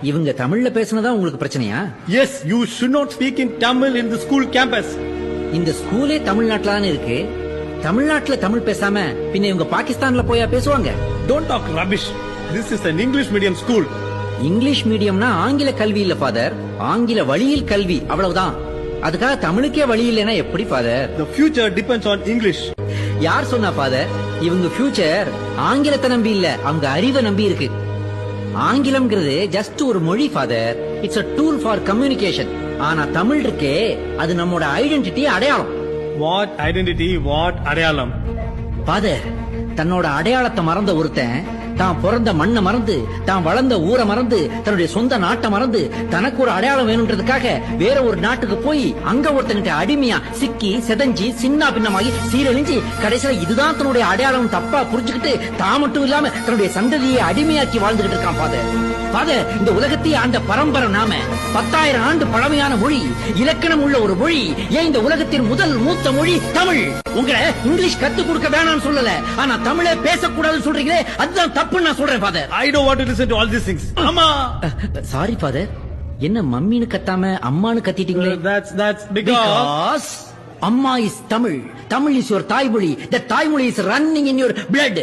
இவங்க தமிழ்ல பேசுனதா உங்களுக்கு பிரச்சனையா? Yes, you should not speak in Tamil in the school campus. இந்த ஸ்கூலே தமிழ்நாட்டுல தானே இருக்கு. தமிழ்நாட்டுல தமிழ் பேசாம பின்ன இவங்க பாகிஸ்தான்ல போயா பேசுவாங்க? Don't talk rubbish. This is an English medium school. English மீடியம்னா ஆங்கில கல்வி இல்ல ஃபாதர், ஆங்கில வழியில் கல்வி, அவ்வளவுதான். அதுக்காக தமிழுக்கே வழி இல்லைன்னா எப்படி father? The future depends on English. யார் சொன்னா ஃபாதர்? இவங்க ஃபியூச்சர் ஆங்கிலத்தை நம்பி இல்ல, அவங்க அறிவை நம்பி இருக்கு. ஆங்கிலம்ங்கிறது ஜஸ்ட் ஒரு மொழி father. It's a tool for communication. ஆனா தமிழ் இருக்கே, அது நம்மோட ஐடென்டிட்டி, அடையாளம். What identity, what அடையாளம்? ஃபாதர், தன்னோட அடையாளத்தை மறந்த ஒருத்தன் தான் பிறந்த மண்ணை மறந்து, தான் வளர்ந்த ஊரை மறந்து, தன்னுடைய சொந்த நாட்டை மறந்து, தனக்கு ஒரு அடையாளம் வேணும்ன்றதுக்காக வேற ஒரு நாட்டுக்கு போய் அங்க ஒருத்தங்கிட்ட அடிமையா சிக்கி செதஞ்சி சின்ன பின்னமாகி சீரழிஞ்சு கடைசியில இதுதான் தன்னுடைய அடையாளம் தப்பா புரிஞ்சுக்கிட்டு தான் மட்டும் இல்லாம தன்னுடைய சந்ததியை அடிமையாக்கி வாழ்ந்துகிட்டு இருக்கான் ஃபாதர். ஃபாதர், இந்த உலகத்தையே ஆண்ட பரம்பரை நாம. 10,000 ஆண்டு பழமையான மொழி, இலக்கணம் உள்ள ஒரு மொழி. ஏன் இந்த உலகத்தின் முதல் மூத்த மொழி தமிழ். உங்களை இங்கிலீஷ் கத்து கொடுக்க வேணாம்னு சொல்லல, ஆனா தமிழே பேசக்கூடாதுன்னு சொல்றீங்களே, அதுதான் தப்புன்னு நான் சொல்றேன் father. I don't want to listen to all these things. அம்மா. சாரி ஃபாதர், என்ன மம்மின்னு கத்தாம அம்மான்னு கத்திட்டீங்களே? That's because அம்மா is Tamil. Tamil is your தாய்மொழி. The தாய்மொழி is running in your blood.